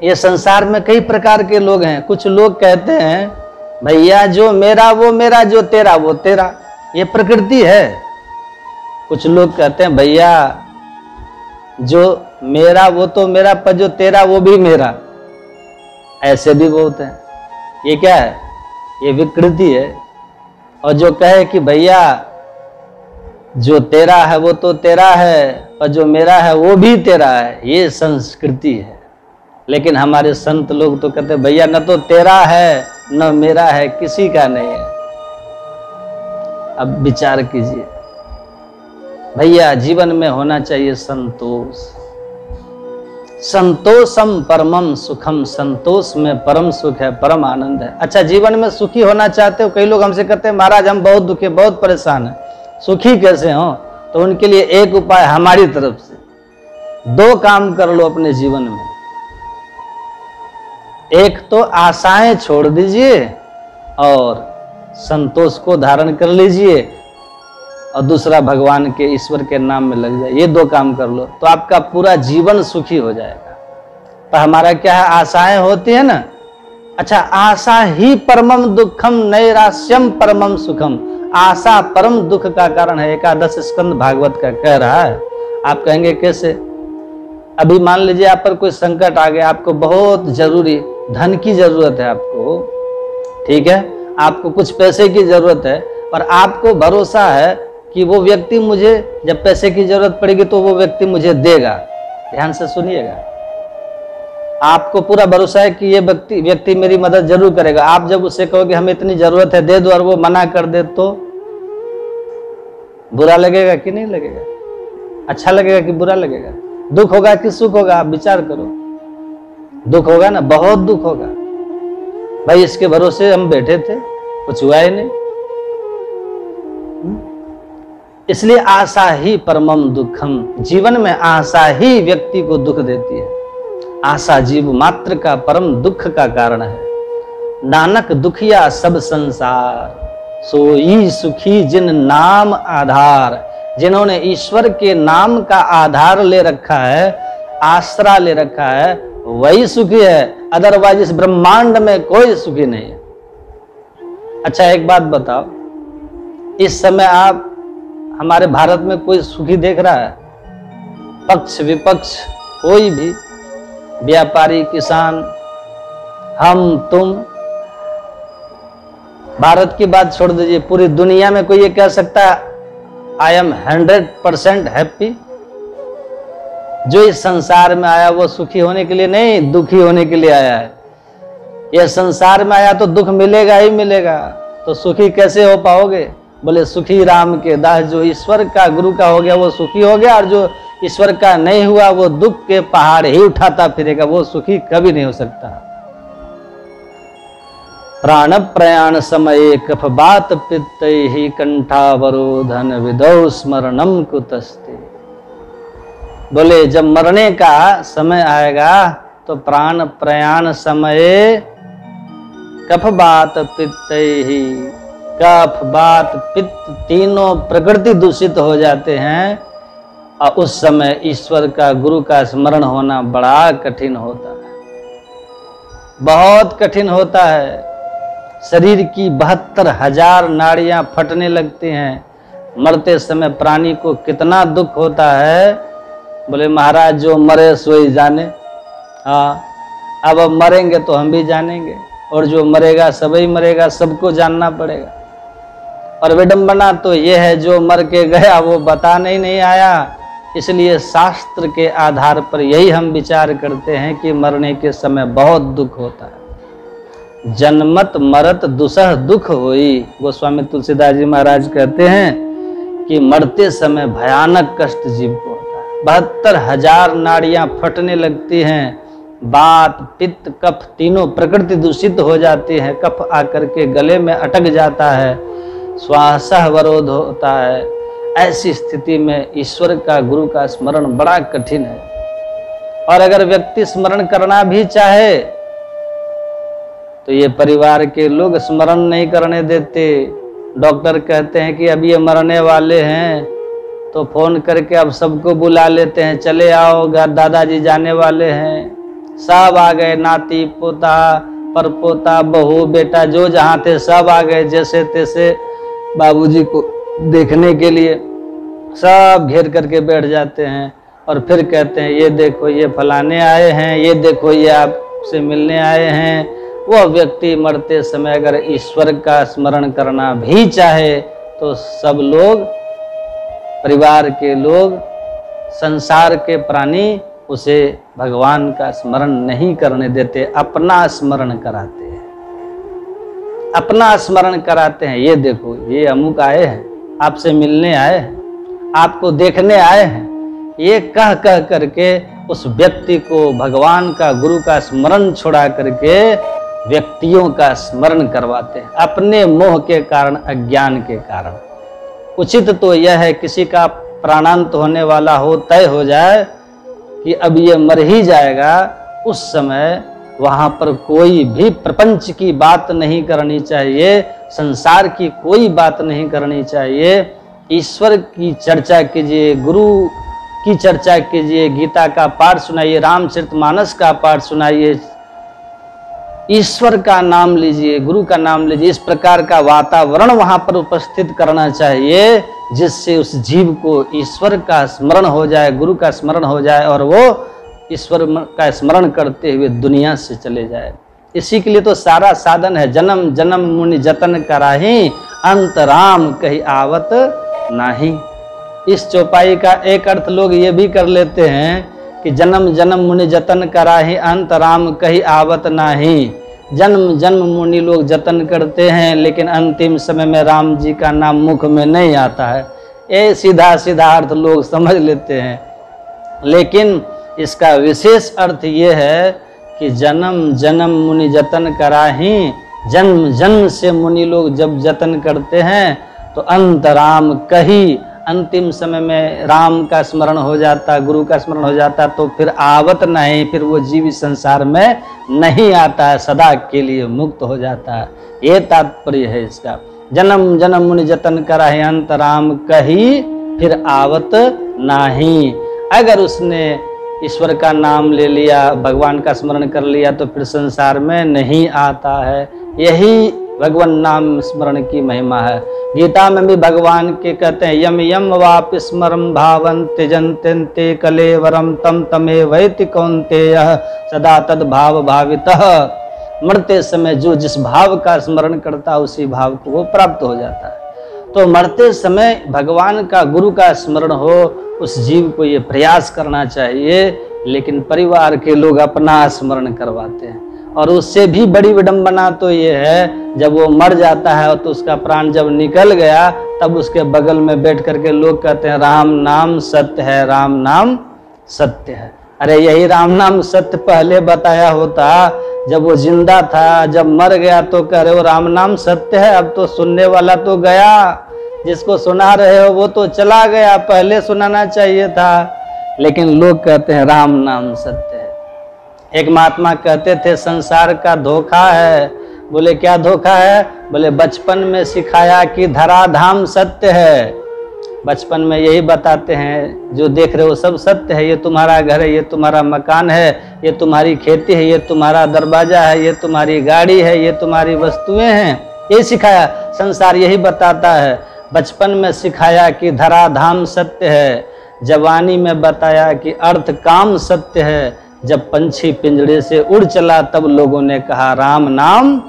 ये संसार में कई प्रकार के लोग हैं। कुछ लोग कहते हैं भैया जो मेरा वो मेरा, जो तेरा वो तेरा, ये प्रकृति है। कुछ लोग कहते हैं भैया जो मेरा वो तो मेरा, पर जो तेरा वो भी मेरा। ऐसे भी बहुत हैं। ये क्या है? ये विकृति है। और जो कहे कि भैया जो तेरा है वो तो तेरा है, और जो मेरा है वो भी तेरा है, ये संस्कृति है। लेकिन हमारे संत लोग तो कहते हैं भैया न तो तेरा है न मेरा है, किसी का नहीं है। अब विचार कीजिए भैया, जीवन में होना चाहिए संतोष। संतोषम परमम सुखम, संतोष में परम सुख है, परम आनंद है। अच्छा, जीवन में सुखी होना चाहते हो? कई लोग हमसे कहते हैं महाराज हम बहुत दुखी, बहुत परेशान है, सुखी कैसे हो? तो उनके लिए एक उपाय हमारी तरफ से, 2 काम कर लो अपने जीवन में। एक तो आशाएं छोड़ दीजिए और संतोष को धारण कर लीजिए, और दूसरा भगवान के ईश्वर के नाम में लग जाए। ये 2 काम कर लो तो आपका पूरा जीवन सुखी हो जाएगा। पर हमारा क्या है, आशाएं होती है ना। अच्छा, आशा ही परमम दुखम नैराश्यम परमम सुखम, आशा परम दुख का कारण है। 11 स्कंद भागवत का कह रहा है। आप कहेंगे कैसे? अभी मान लीजिए आप पर कोई संकट आ गया, आपको बहुत जरूरी धन की जरूरत है, आपको ठीक है, आपको कुछ पैसे की जरूरत है, और आपको भरोसा है कि वो व्यक्ति मुझे जब पैसे की जरूरत पड़ेगी तो वो व्यक्ति मुझे देगा। ध्यान से सुनिएगा, आपको पूरा भरोसा है कि ये व्यक्ति मेरी मदद जरूर करेगा। आप जब उससे कहोगे हमें इतनी जरूरत है दे दो, और वो मना कर दे, तो बुरा लगेगा कि नहीं लगेगा? अच्छा लगेगा कि बुरा लगेगा? दुख होगा कि सुख होगा? आप विचार करो। दुख होगा ना, बहुत दुख होगा। भाई इसके भरोसे हम बैठे थे, कुछ हुआ ही नहीं। इसलिए आशा ही परमम दुखम, जीवन में आशा ही व्यक्ति को दुख देती है। आशा जीव मात्र का परम दुख का कारण है। नानक दुखिया सब संसार, सोई सुखी जिन नाम आधार। जिन्होंने ईश्वर के नाम का आधार ले रखा है, आसरा ले रखा है, वही सुखी है। अदरवाइज इस ब्रह्मांड में कोई सुखी नहीं है। अच्छा एक बात बताओ, इस समय आप हमारे भारत में कोई सुखी देख रहा है? पक्ष विपक्ष कोई भी, व्यापारी किसान, हम तुम, भारत की बात छोड़ दीजिए, पूरी दुनिया में कोई ये कह सकता है आई एम 100% हैप्पी? जो इस संसार में आया वो सुखी होने के लिए नहीं, दुखी होने के लिए आया है। यह संसार में आया तो दुख मिलेगा ही मिलेगा, तो सुखी कैसे हो पाओगे? बोले सुखी राम के दास, जो ईश्वर का गुरु का हो गया वो सुखी हो गया, और जो ईश्वर का नहीं हुआ वो दुख के पहाड़ ही उठाता फिरेगा, वो सुखी कभी नहीं हो सकता। प्राण प्रयाण समय कफ बात पित्त ही कंठावरोधन विदौ स्मरणम कुतस्ते। बोले जब मरने का समय आएगा तो प्राण प्रयाण समय कफ बात पित्त ही, कफ बात पित्त तीनों प्रकृति दूषित हो जाते हैं, और उस समय ईश्वर का गुरु का स्मरण होना बड़ा कठिन होता है, बहुत कठिन होता है। शरीर की 72,000 नाड़ियां फटने लगती हैं। मरते समय प्राणी को कितना दुख होता है। बोले महाराज जो मरे सोई जाने। हाँ, अब मरेंगे तो हम भी जानेंगे, और जो मरेगा सभी मरेगा, सबको जानना पड़ेगा। और विडंबना तो यह है जो मर के गया वो बताने ही नहीं आया। इसलिए शास्त्र के आधार पर यही हम विचार करते हैं कि मरने के समय बहुत दुख होता है। जन्मत मरत दुसह दुख होई, गोस्वामी तुलसीदास जी महाराज कहते हैं कि मरते समय भयानक कष्ट जीव को होता है। 72,000 नाड़ियां फटने लगती हैं, बात पित्त कफ तीनों प्रकृति दूषित हो जाती है, कफ आकर के गले में अटक जाता है, श्वास अवरोध होता है। ऐसी स्थिति में ईश्वर का गुरु का स्मरण बड़ा कठिन है। और अगर व्यक्ति स्मरण करना भी चाहे तो ये परिवार के लोग स्मरण नहीं करने देते। डॉक्टर कहते हैं कि अब ये मरने वाले हैं, तो फोन करके अब सबको बुला लेते हैं, चले आओ दादाजी जाने वाले हैं। सब आ गए, नाती पोता परपोता बहू बेटा जो जहाँ थे सब आ गए, जैसे तैसे बाबूजी को देखने के लिए सब घेर करके बैठ जाते हैं। और फिर कहते हैं ये देखो ये फलाने आए हैं, ये देखो ये आपसे मिलने आए हैं। वह व्यक्ति मरते समय अगर ईश्वर का स्मरण करना भी चाहे तो सब लोग, परिवार के लोग, संसार के प्राणी उसे भगवान का स्मरण नहीं करने देते, अपना स्मरण कराते हैं, अपना स्मरण कराते हैं। ये देखो ये अमुक आए हैं, आपसे मिलने आए हैं, आपको देखने आए हैं, ये कह कह करके उस व्यक्ति को भगवान का गुरु का स्मरण छुड़ा करके व्यक्तियों का स्मरण करवाते हैं, अपने मोह के कारण, अज्ञान के कारण। उचित तो यह है किसी का प्राणांत होने वाला हो, तय हो जाए कि अब ये मर ही जाएगा, उस समय वहां पर कोई भी प्रपंच की बात नहीं करनी चाहिए, संसार की कोई बात नहीं करनी चाहिए। ईश्वर की चर्चा कीजिए, गुरु की चर्चा कीजिए, गीता का पाठ सुनाइए, रामचरितमानस का पाठ सुनाइए, ईश्वर का नाम लीजिए, गुरु का नाम लीजिए। इस प्रकार का वातावरण वहां पर उपस्थित करना चाहिए जिससे उस जीव को ईश्वर का स्मरण हो जाए, गुरु का स्मरण हो जाए, और वो ईश्वर का स्मरण करते हुए दुनिया से चले जाए। इसी के लिए तो सारा साधन है। जन्म जन्म मुनि जतन कराही, अंत राम कही आवत नाही। इस चौपाई का एक अर्थ लोग ये भी कर लेते हैं कि जन्म जन्म मुनि जतन कराही, अंत राम कही आवत नाही। जन्म जन्म मुनि लोग जतन करते हैं, लेकिन अंतिम समय में राम जी का नाम मुख में नहीं आता है। ये सीधा सीधा अर्थ लोग समझ लेते हैं, लेकिन इसका विशेष अर्थ ये है कि जन्म जन्म मुनि जतन कराही, जन्म जन्म से मुनि लोग जब जतन करते हैं तो अंतराम कही, अंतिम समय में राम का स्मरण हो जाता, गुरु का स्मरण हो जाता, तो फिर आवत नहीं, फिर वो जीव संसार में नहीं आता है, सदा के लिए मुक्त हो जाता है। ये तात्पर्य है इसका। जन्म जन्म मुनि जतन कराहे अंत राम कही फिर आवत नाही। अगर उसने ईश्वर का नाम ले लिया, भगवान का स्मरण कर लिया, तो फिर संसार में नहीं आता है। यही भगवान नाम स्मरण की महिमा है। गीता में भी भगवान के कहते हैं, यम यम वाप स्मरम भावन त्यजन्ते कलेवरम तम तमे वैति कौन्तेय सदा तद भाव भावितः। मरते समय जो जिस भाव का स्मरण करता है उसी भाव को वो प्राप्त हो जाता है। तो मरते समय भगवान का, गुरु का स्मरण हो, उस जीव को ये प्रयास करना चाहिए। लेकिन परिवार के लोग अपना स्मरण करवाते हैं, और उससे भी बड़ी विडंबना तो ये है, जब वो मर जाता है तो उसका प्राण जब निकल गया, तब उसके बगल में बैठ करके लोग कहते हैं राम नाम सत्य है, राम नाम सत्य है। अरे यही राम नाम सत्य पहले बताया होता, जब वो जिंदा था, जब मर गया तो कह रहे हो राम नाम सत्य है। अब तो सुनने वाला तो गया, जिसको सुना रहे हो वो तो चला गया, पहले सुनाना चाहिए था। लेकिन लोग कहते हैं राम नाम सत्य है। एक महात्मा कहते थे संसार का धोखा है। बोले क्या धोखा है? बोले बचपन में सिखाया कि धराधाम सत्य है। बचपन में यही बताते हैं, जो देख रहे हो सब सत्य है, ये तुम्हारा घर है, ये तुम्हारा मकान है, ये तुम्हारी खेती है, ये तुम्हारा दरवाजा है, ये तुम्हारी गाड़ी है, ये तुम्हारी वस्तुएं हैं। ये सिखाया, संसार यही बताता है। बचपन में सिखाया कि धराधाम सत्य है, जवानी में बताया कि अर्थ काम सत्य है, जब पंछी पिंजड़े से उड़ चला तब लोगों ने कहा राम नाम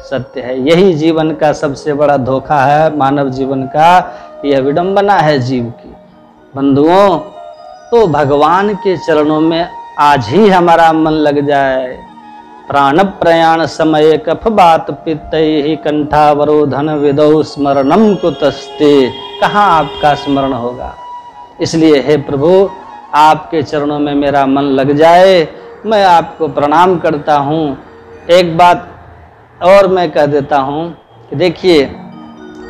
सत्य है। यही जीवन का सबसे बड़ा धोखा है, मानव जीवन का यह विडंबना है जीव की। बंधुओं, तो भगवान के चरणों में आज ही हमारा मन लग जाए। प्राण प्रयाण समय कफ बात पित्तैहि कंठावरोधन विदौ स्मरणम कुतस्ते। कहाँ आपका स्मरण होगा? इसलिए हे प्रभु, आपके चरणों में मेरा मन लग जाए, मैं आपको प्रणाम करता हूँ। एक बात और मैं कह देता हूँ कि देखिए,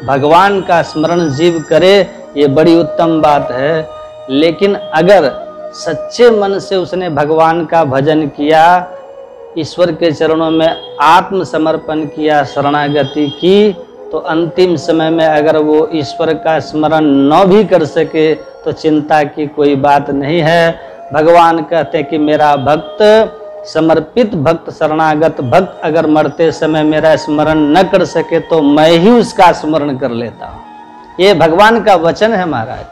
भगवान का स्मरण जीव करे ये बड़ी उत्तम बात है, लेकिन अगर सच्चे मन से उसने भगवान का भजन किया, ईश्वर के चरणों में आत्मसमर्पण किया, शरणागति की, तो अंतिम समय में अगर वो ईश्वर का स्मरण न भी कर सके तो चिंता की कोई बात नहीं है। भगवान कहते हैं कि मेरा भक्त, समर्पित भक्त, शरणागत भक्त अगर मरते समय मेरा स्मरण न कर सके तो मैं ही उसका स्मरण कर लेता हूँ। ये भगवान का वचन है महाराज,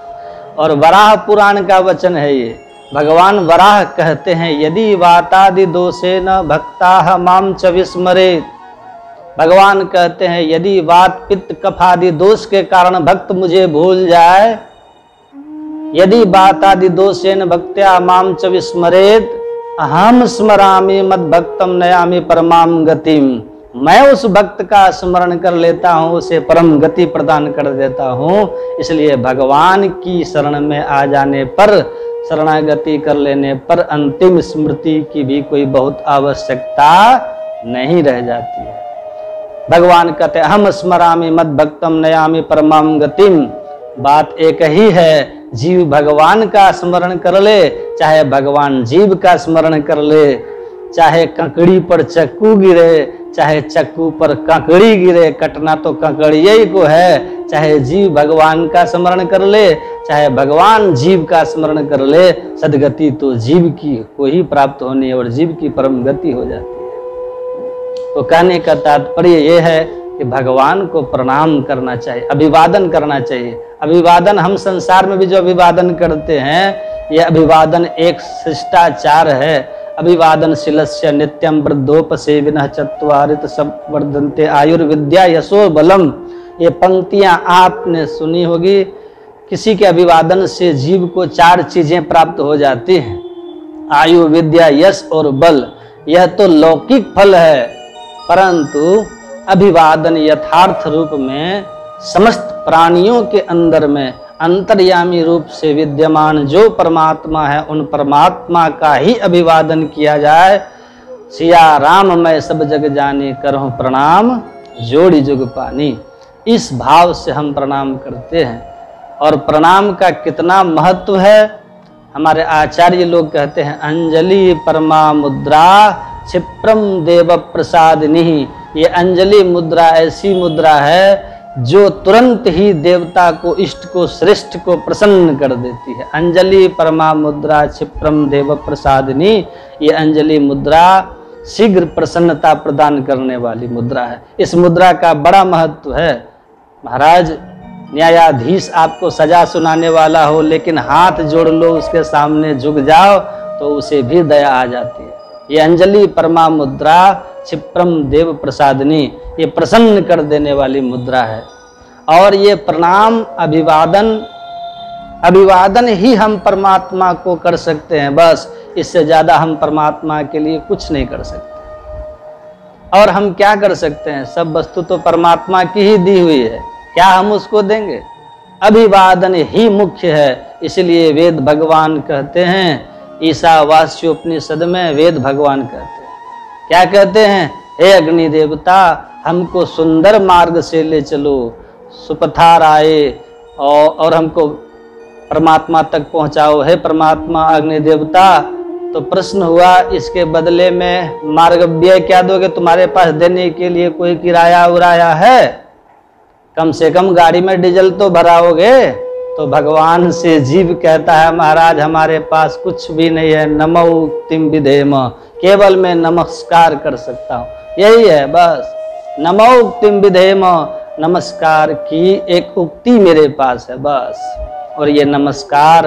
और वराह पुराण का वचन है ये। भगवान वराह कहते हैं, यदि वातादि दोषे न भक्ता माम च विस्मरेत। भगवान कहते हैं यदि वात पित्त कफ आदि दोष के कारण भक्त मुझे भूल जाए, यदि वातादि दोषेन भक्त्या माम च विस्मरेत अहम स्मरामि मद भक्तम नयामि परमाम गतिम। मैं उस भक्त का स्मरण कर लेता हूँ, उसे परम गति प्रदान कर देता हूँ। इसलिए भगवान की शरण में आ जाने पर, शरणागति कर लेने पर अंतिम स्मृति की भी कोई बहुत आवश्यकता नहीं रह जाती है। भगवान कहते हम स्मरामि मद भक्तम नयामि परमाम गतिम। बात एक ही है, जीव भगवान का स्मरण कर ले, चाहे भगवान जीव का स्मरण कर ले, चाहे कंकड़ी पर चक्कू गिरे, चाहे चक्कू पर कंकड़ी गिरे, कटना तो कंकड़िये को है। चाहे जीव भगवान का स्मरण कर ले, चाहे भगवान जीव का स्मरण कर ले, सदगति तो जीव की को ही प्राप्त होनी है और जीव की परम गति हो जाती है। तो कहने का तात्पर्य यह है कि भगवान को प्रणाम करना चाहिए, अभिवादन करना चाहिए। अभिवादन हम संसार में भी जो अभिवादन करते हैं, यह अभिवादन एक शिष्टाचार है। अभिवादन शिलस्य नित्यम वृद्धोपसेविनः चत्वारित संवर्धन्ते आयुर्विद्या यशो बलम। ये पंक्तियां आपने सुनी होगी। किसी के अभिवादन से जीव को 4 चीजें प्राप्त हो जाती हैं, आयु, विद्या, यश और बल। यह तो लौकिक फल है, परंतु अभिवादन यथार्थ रूप में समस्त प्राणियों के अंदर में अंतर्यामी रूप से विद्यमान जो परमात्मा है, उन परमात्मा का ही अभिवादन किया जाए। सिया राम मैं सब जग जानी, करहूं प्रणाम जोड़ी जुग पानी। इस भाव से हम प्रणाम करते हैं। और प्रणाम का कितना महत्व है। हमारे आचार्य लोग कहते हैं अंजलि परमा मुद्रा क्षिप्रम देव प्रसादिनी। ये अंजलि मुद्रा ऐसी मुद्रा है जो तुरंत ही देवता को, इष्ट को, श्रेष्ठ को प्रसन्न कर देती है। अंजलि परमा मुद्रा क्षिप्रम देव प्रसादिनी। ये अंजलि मुद्रा शीघ्र प्रसन्नता प्रदान करने वाली मुद्रा है। इस मुद्रा का बड़ा महत्व है। महाराज, न्यायाधीश आपको सजा सुनाने वाला हो लेकिन हाथ जोड़ लो, उसके सामने झुक जाओ तो उसे भी दया आ जाती है। ये अंजलि परमा मुद्रा क्षिप्रम देव प्रसादिनी, ये प्रसन्न कर देने वाली मुद्रा है। और ये प्रणाम, अभिवादन ही हम परमात्मा को कर सकते हैं, बस। इससे ज्यादा हम परमात्मा के लिए कुछ नहीं कर सकते। और हम क्या कर सकते हैं? सब वस्तु तो परमात्मा की ही दी हुई है, क्या हम उसको देंगे? अभिवादन ही मुख्य है। इसलिए वेद भगवान कहते हैं, ईशावास्योपनिषद में वेद भगवान कहते हैं, क्या कहते हैं? हे अग्नि देवता, हमको सुंदर मार्ग से ले चलो, सुपथार आए और हमको परमात्मा तक पहुंचाओ। हे परमात्मा अग्नि देवता, तो प्रश्न हुआ इसके बदले में मार्ग व्यय क्या दोगे? तुम्हारे पास देने के लिए कोई किराया उराया है? कम से कम गाड़ी में डीजल तो भराओगे। तो भगवान से जीव कहता है, महाराज हमारे पास कुछ भी नहीं है, नमो उक्तिम विधेम, केवल मैं नमस्कार कर सकता हूँ, यही है बस। नमो उक्तिम विधेम, नमस्कार की एक उक्ति मेरे पास है बस। और ये नमस्कार,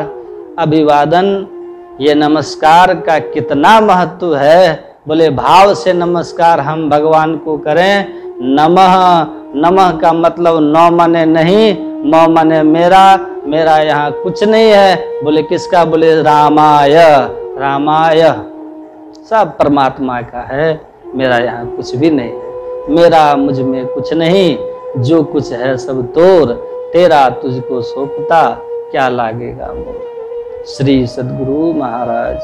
अभिवादन, ये नमस्कार का कितना महत्व है। बोले भाव से नमस्कार हम भगवान को करें। नमः, नमः का मतलब नौ मने नहीं, मौ मने मेरा, मेरा यहाँ कुछ नहीं है। बोले किसका? बोले रामाय, रामाय सब परमात्मा का है, मेरा यहाँ कुछ भी नहीं है। मेरा मुझ में कुछ नहीं, जो कुछ है सब तोर, तेरा तुझको सौंपता क्या लागेगा मोर। श्री सद्गुरु महाराज।